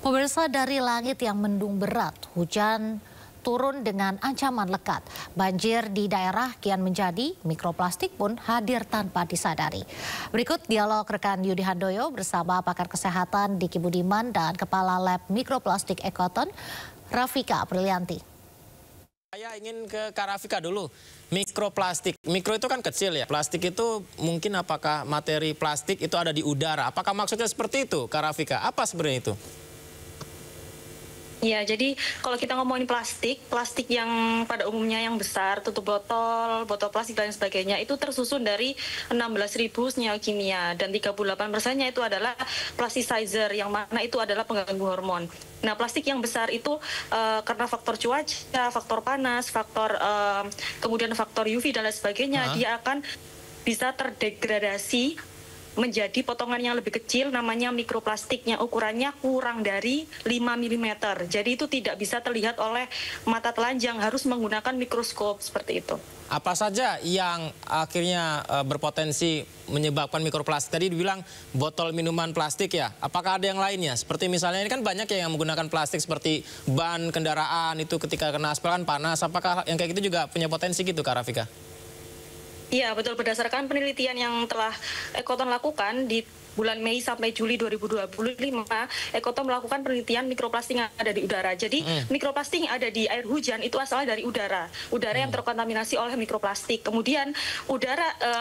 Pemirsa, dari langit yang mendung berat, hujan turun dengan ancaman lekat. Banjir di daerah kian menjadi, mikroplastik pun hadir tanpa disadari. Berikut dialog rekan Yudi Handoyo bersama pakar kesehatan Diki Budiman dan Kepala Lab Mikroplastik Ekoton, Rafika Aprilianti. Saya ingin ke Kak Rafika dulu. Mikroplastik, mikro itu kan kecil ya. Plastik itu mungkin apakah materi plastik itu ada di udara? Apakah maksudnya seperti itu, Kak Rafika? Apa sebenarnya itu? Ya, jadi kalau kita ngomongin plastik yang pada umumnya yang besar, tutup botol, botol plastik dan sebagainya, itu tersusun dari 16.000 senyawa kimia dan 38%-nya itu adalah plasticizer, yang mana itu adalah pengganggu hormon. Nah, plastik yang besar itu karena faktor cuaca, faktor panas, kemudian faktor UV dan lain sebagainya, dia akan bisa terdegradasi menjadi potongan yang lebih kecil, namanya mikroplastik, yang ukurannya kurang dari 5 mm. Jadi itu tidak bisa terlihat oleh mata telanjang, harus menggunakan mikroskop seperti itu. Apa saja yang akhirnya berpotensi menyebabkan mikroplastik? Tadi dibilang botol minuman plastik ya. Apakah ada yang lainnya? Seperti misalnya ini kan banyak yang menggunakan plastik seperti ban kendaraan, itu ketika kena aspal kan panas. Apakah yang kayak gitu juga punya potensi gitu, Kak Rafika? Iya, betul. Berdasarkan penelitian yang telah Ekoton lakukan di bulan Mei sampai Juli 2025, Ekoton melakukan penelitian mikroplastik yang ada di udara. Jadi mikroplastik yang ada di air hujan itu asalnya dari udara yang terkontaminasi oleh mikroplastik. Kemudian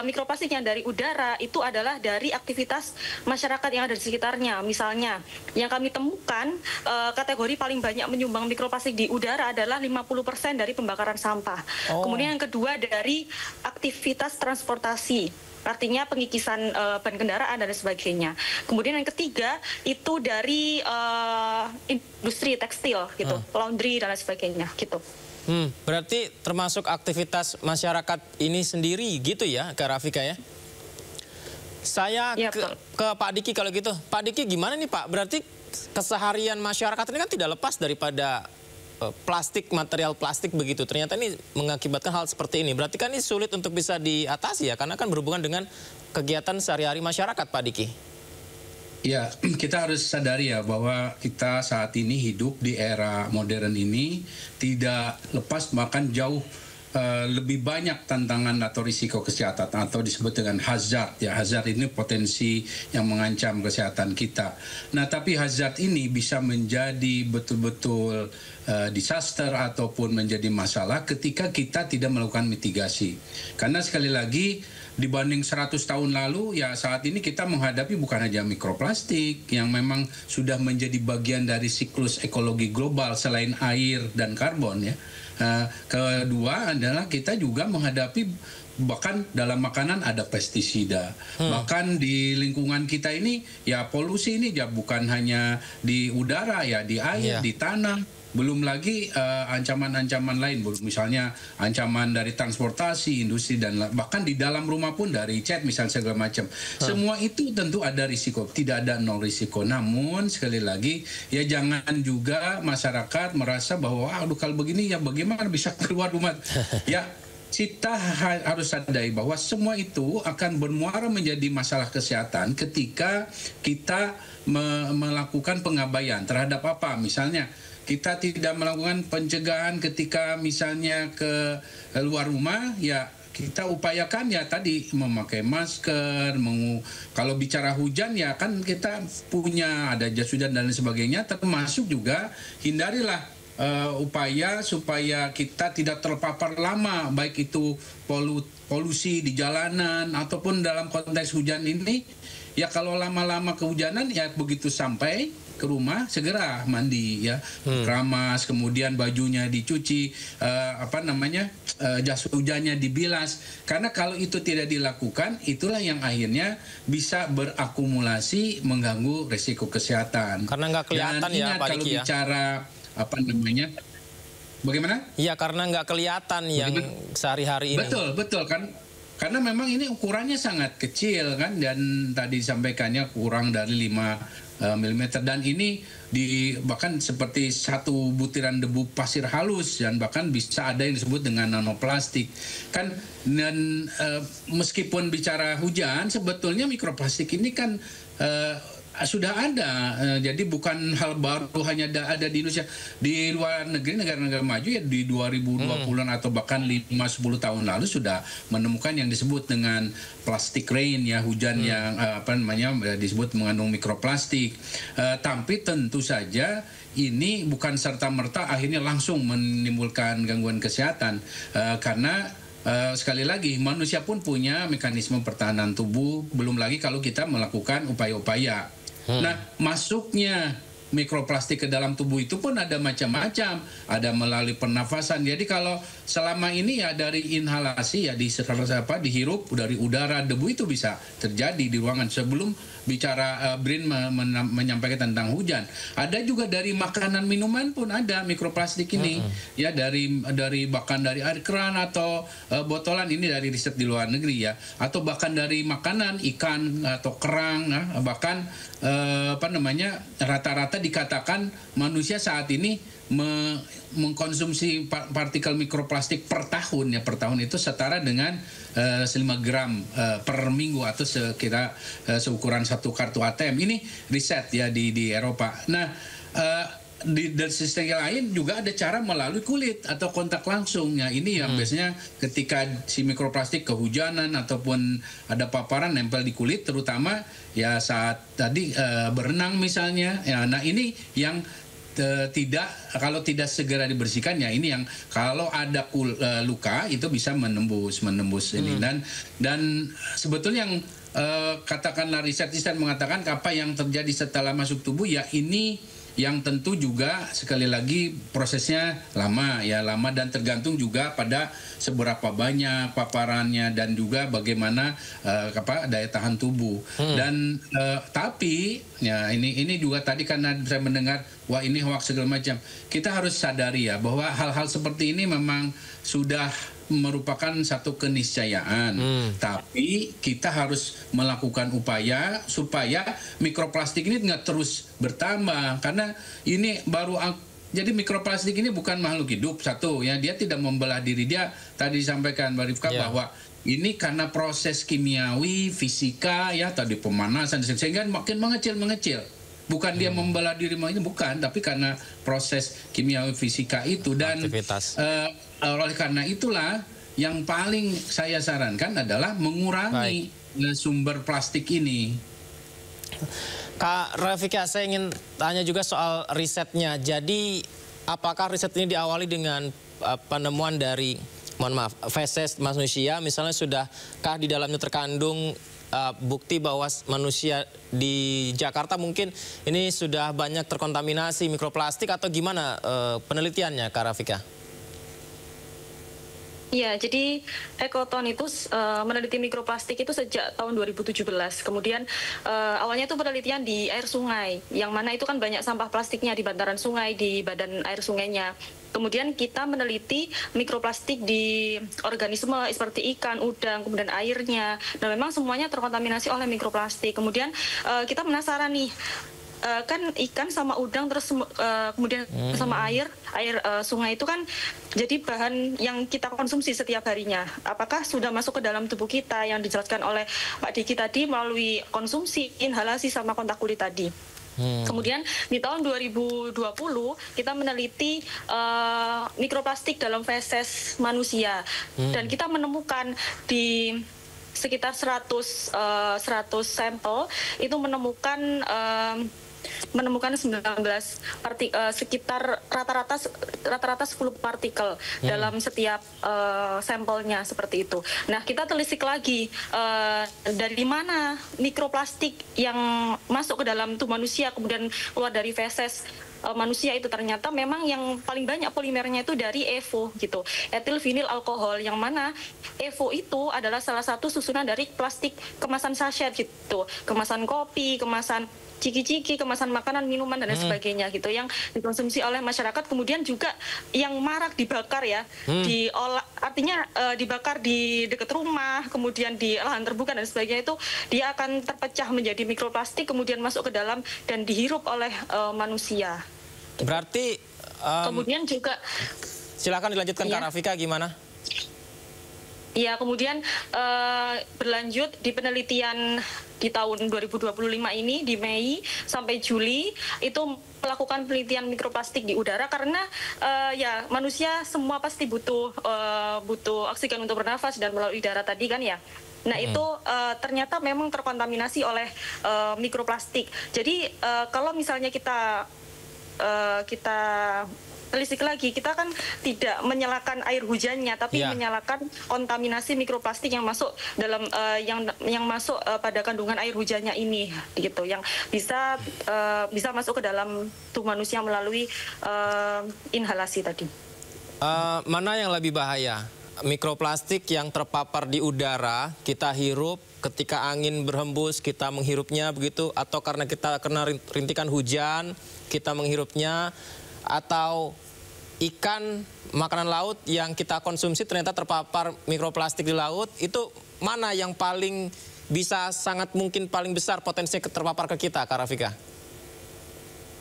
mikroplastik yang dari udara itu adalah dari aktivitas masyarakat yang ada di sekitarnya. Misalnya yang kami temukan kategori paling banyak menyumbang mikroplastik di udara adalah 50% dari pembakaran sampah. Kemudian yang kedua dari aktivitas transportasi, artinya pengikisan ban kendaraan dan sebagainya. Kemudian yang ketiga itu dari industri tekstil gitu, laundry dan lain sebagainya gitu. Berarti termasuk aktivitas masyarakat ini sendiri gitu ya, Kak Rafika ya? Saya ya, ke Pak Diki kalau gitu. Pak Diki gimana nih Pak? Berarti keseharian masyarakat ini kan tidak lepas daripada plastik, material plastik begitu. Ternyata ini mengakibatkan hal seperti ini. Berarti kan ini sulit untuk bisa diatasi ya, karena kan berhubungan dengan kegiatan sehari-hari masyarakat, Pak Diki. Ya, kita harus sadari ya bahwa kita saat ini hidup di era modern ini tidak lepas, bahkan jauh lebih banyak tantangan atau risiko kesehatan atau disebut dengan hazard. Ya, hazard ini potensi yang mengancam kesehatan kita. Nah, tapi hazard ini bisa menjadi betul-betul disaster ataupun menjadi masalah ketika kita tidak melakukan mitigasi. Karena sekali lagi dibanding 100 tahun lalu, ya saat ini kita menghadapi bukan hanya mikroplastik yang memang sudah menjadi bagian dari siklus ekologi global selain air dan karbon ya. Kedua adalah kita juga menghadapi bahkan dalam makanan ada pestisida. Bahkan di lingkungan kita ini ya polusi ini ya bukan hanya di udara ya, di air, di tanah. Belum lagi ancaman-ancaman lain, misalnya ancaman dari transportasi, industri, dan bahkan di dalam rumah pun dari cat misalnya segala macam. Semua itu tentu ada risiko, tidak ada nol risiko. Namun sekali lagi ya jangan juga masyarakat merasa bahwa aduh kalau begini ya bagaimana bisa keluar rumah. Ya kita harus sadari bahwa semua itu akan bermuara menjadi masalah kesehatan ketika kita melakukan pengabaian terhadap apa, misalnya kita tidak melakukan pencegahan ketika misalnya ke luar rumah, ya kita upayakan ya tadi memakai masker, kalau bicara hujan ya kan kita punya ada jas hujan dan lain sebagainya, termasuk juga hindarilah upaya supaya kita tidak terpapar lama, baik itu polusi di jalanan ataupun dalam konteks hujan ini, ya kalau lama-lama kehujanan ya begitu sampai ke rumah segera mandi ya, keramas, kemudian bajunya dicuci, jas hujannya dibilas, karena kalau itu tidak dilakukan itulah yang akhirnya bisa berakumulasi mengganggu resiko kesehatan. Karena nggak kelihatan. Dan ingat, ya Pak kalau Diki ya, bicara bagaimana? Iya, karena nggak kelihatan yang sehari-hari ini. Betul kan. Karena memang ini ukurannya sangat kecil kan, dan tadi disampaikannya kurang dari 5 mm, dan ini bahkan seperti satu butiran debu pasir halus, dan bahkan bisa ada yang disebut dengan nanoplastik kan. Dan meskipun bicara hujan, sebetulnya mikroplastik ini kan sudah ada. Jadi bukan hal baru hanya ada di Indonesia. Di luar negeri, negara-negara maju ya di 2020-an atau bahkan 5-10 tahun lalu sudah menemukan yang disebut dengan plastic rain, ya, hujan yang disebut mengandung mikroplastik. Tapi tentu saja ini bukan serta-merta akhirnya langsung menimbulkan gangguan kesehatan, karena sekali lagi manusia pun punya mekanisme pertahanan tubuh, belum lagi kalau kita melakukan upaya-upaya. Nah, masuknya mikroplastik ke dalam tubuh itu pun ada macam-macam, ada melalui pernafasan. Jadi kalau selama ini ya dari inhalasi, ya dihirup dari udara, debu itu bisa terjadi di ruangan. Sebelum bicara Brin menyampaikan tentang hujan, ada juga dari makanan minuman pun ada mikroplastik ini, ya dari bahkan dari air keran atau botolan, ini dari riset di luar negeri ya, atau bahkan dari makanan ikan atau kerang, bahkan rata-rata dikatakan manusia saat ini mengkonsumsi partikel mikroplastik per tahun itu setara dengan 5 gram per minggu atau sekira seukuran 1 kartu ATM. Ini riset ya di Eropa. Nah, di sisi lain juga ada cara melalui kulit atau kontak langsung. Ya, ini yang biasanya ketika si mikroplastik kehujanan ataupun ada paparan nempel di kulit, terutama ya saat tadi berenang misalnya. Ya, nah ini yang kalau tidak segera dibersihkan, ya ini yang kalau ada luka itu bisa menembus ini. Dan sebetulnya yang katakanlah riset mengatakan apa yang terjadi setelah masuk tubuh, ya ini yang tentu juga sekali lagi prosesnya lama dan tergantung juga pada seberapa banyak paparannya dan juga bagaimana daya tahan tubuh. Dan tapi ya ini juga tadi karena saya mendengar wah ini hoax segala macam, kita harus sadari ya bahwa hal-hal seperti ini memang sudah merupakan satu keniscayaan, tapi kita harus melakukan upaya supaya mikroplastik ini nggak terus bertambah, karena ini jadi mikroplastik ini bukan makhluk hidup, satu ya, dia tidak membelah diri. Dia tadi disampaikan Mbak Rifka bahwa ini karena proses kimiawi, fisika ya, tadi pemanasan sehingga makin mengecil. Bukan dia membelah diri, ini bukan, tapi karena proses kimiawi fisika itu. Dan oleh karena itulah yang paling saya sarankan adalah mengurangi sumber plastik ini. Kak Rafika, saya ingin tanya juga soal risetnya. Jadi apakah riset ini diawali dengan penemuan dari feses manusia, misalnya sudahkah di dalamnya terkandung bukti bahwa manusia di Jakarta mungkin ini sudah banyak terkontaminasi mikroplastik, atau gimana penelitiannya, Kak Rafika? Ya, jadi Ekoton itu meneliti mikroplastik itu sejak tahun 2017. Kemudian awalnya itu penelitian di air sungai, yang mana itu kan banyak sampah plastiknya di bantaran sungai, di badan air sungainya. Kemudian kita meneliti mikroplastik di organisme seperti ikan, udang, kemudian airnya. Nah, memang semuanya terkontaminasi oleh mikroplastik. Kemudian kita penasaran nih, kan ikan sama udang terus kemudian sama air sungai itu kan jadi bahan yang kita konsumsi setiap harinya. Apakah sudah masuk ke dalam tubuh kita yang dijelaskan oleh Pak Diki tadi melalui konsumsi, inhalasi, sama kontak kulit tadi. Kemudian di tahun 2020 kita meneliti mikroplastik dalam feses manusia, dan kita menemukan di sekitar 100 sampel itu menemukan 19 sekitar rata-rata 10 partikel dalam setiap sampelnya, seperti itu. Nah, kita telisik lagi dari mana mikroplastik yang masuk ke dalam tubuh manusia kemudian keluar dari feses manusia itu, ternyata memang yang paling banyak polimernya itu dari EVO gitu, etil vinil alkohol, yang mana EVO itu adalah salah satu susunan dari plastik kemasan sachet gitu, kemasan kopi, kemasan ciki-ciki, kemasan makanan, minuman, dan sebagainya gitu, yang dikonsumsi oleh masyarakat. Kemudian juga yang marak dibakar ya, artinya dibakar di dekat rumah, kemudian di lahan terbuka dan sebagainya, itu dia akan terpecah menjadi mikroplastik, kemudian masuk ke dalam dan dihirup oleh manusia. Berarti kemudian juga silakan dilanjutkan, Kak Rafika, gimana? Ya, kemudian berlanjut di penelitian di tahun 2025 ini, di Mei sampai Juli, itu melakukan penelitian mikroplastik di udara karena ya manusia semua pasti butuh oksigen untuk bernafas dan melalui udara tadi kan ya. Nah itu ternyata memang terkontaminasi oleh mikroplastik. Jadi kalau misalnya kita telisik lagi, kita kan tidak menyalakan air hujannya, tapi menyalakan kontaminasi mikroplastik yang masuk dalam yang masuk pada kandungan air hujannya ini, gitu, yang bisa masuk ke dalam tubuh manusia melalui inhalasi tadi. Mana yang lebih bahaya? Mikroplastik yang terpapar di udara, kita hirup, ketika angin berhembus kita menghirupnya begitu, atau karena kita kena rintikan hujan kita menghirupnya, atau ikan makanan laut yang kita konsumsi ternyata terpapar mikroplastik di laut, itu mana yang paling bisa sangat mungkin paling besar potensinya terpapar ke kita, Kak Rafika?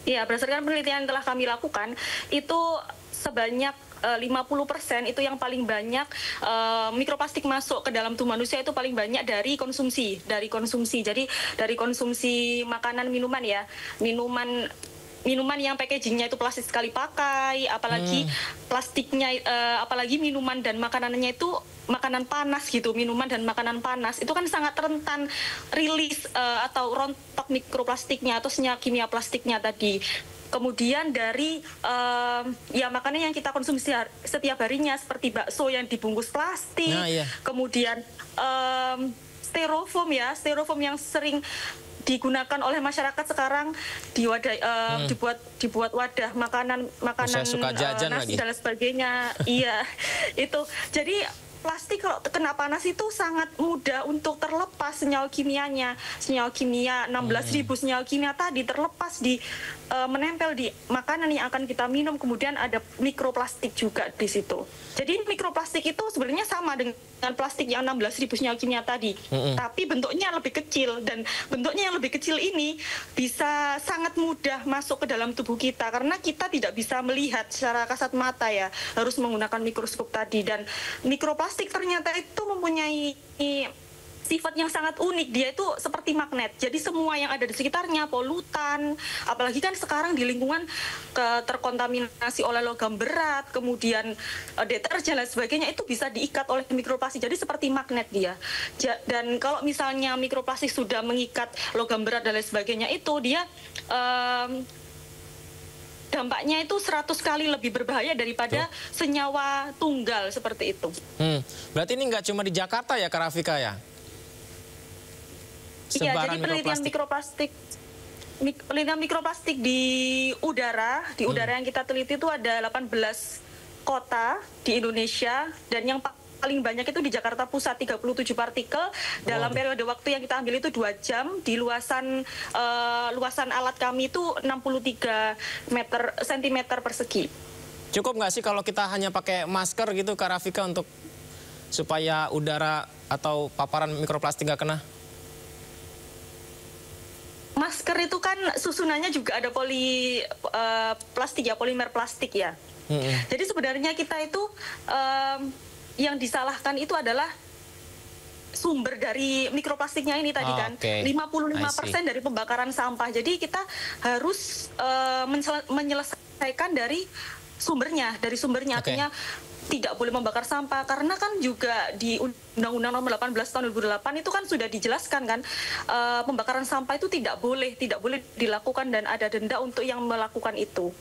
Iya, berdasarkan penelitian yang telah kami lakukan, itu sebanyak 50% itu yang paling banyak mikroplastik masuk ke dalam tubuh manusia itu paling banyak dari konsumsi. Jadi dari konsumsi makanan, minuman ya. Minuman yang packagingnya itu plastik sekali pakai, apalagi plastiknya, apalagi minuman dan makanannya itu makanan panas gitu, minuman dan makanan panas itu kan sangat rentan rilis atau rontok mikroplastiknya atau senyawa kimia plastiknya tadi. Kemudian dari ya makanan yang kita konsumsi setiap harinya seperti bakso yang dibungkus plastik, kemudian styrofoam yang sering digunakan oleh masyarakat sekarang di wadah, dibuat wadah makanan nasi dan sebagainya. Iya, itu. Jadi plastik kalau kena panas itu sangat mudah untuk terlepas senyawa kimianya. Senyawa kimia 16.000 senyawa kimia tadi terlepas menempel di makanan yang akan kita minum, kemudian ada mikroplastik juga di situ. Jadi mikroplastik itu sebenarnya sama dengan plastik yang 16.000 senyawa kimia tadi, tapi bentuknya lebih kecil, dan bentuknya yang lebih kecil ini bisa sangat mudah masuk ke dalam tubuh kita karena kita tidak bisa melihat secara kasat mata ya, harus menggunakan mikroskop tadi. Dan mikroplastik ternyata itu mempunyai sifat yang sangat unik, dia itu seperti magnet. Jadi semua yang ada di sekitarnya, polutan, apalagi kan sekarang di lingkungan terkontaminasi oleh logam berat, kemudian deterjen dan sebagainya, itu bisa diikat oleh mikroplastik. Jadi seperti magnet dia. Dan kalau misalnya mikroplastik sudah mengikat logam berat dan lain sebagainya, itu dia dampaknya itu 100 kali lebih berbahaya daripada senyawa tunggal seperti itu. Berarti ini nggak cuma di Jakarta ya, Kak Rafika ya? Iya, jadi penelitian mikroplastik di udara yang kita teliti itu ada 18 kota di Indonesia, dan yang paling banyak itu di Jakarta Pusat, 37 partikel dalam periode waktu yang kita ambil itu 2 jam. Di luasan alat kami itu 63 cm persegi. Cukup nggak sih kalau kita hanya pakai masker gitu, Kak Rafika, untuk supaya udara atau paparan mikroplastik nggak kena? Masker itu kan susunannya juga ada plastik ya, polimer plastik ya. Jadi sebenarnya kita itu yang disalahkan itu adalah sumber dari mikroplastiknya ini tadi kan. 55% dari pembakaran sampah. Jadi kita harus menyelesaikan dari sumbernya, artinya tidak boleh membakar sampah, karena kan juga di Undang-Undang Nomor 18 Tahun 2008 itu kan sudah dijelaskan kan, pembakaran sampah itu tidak boleh dilakukan dan ada denda untuk yang melakukan itu.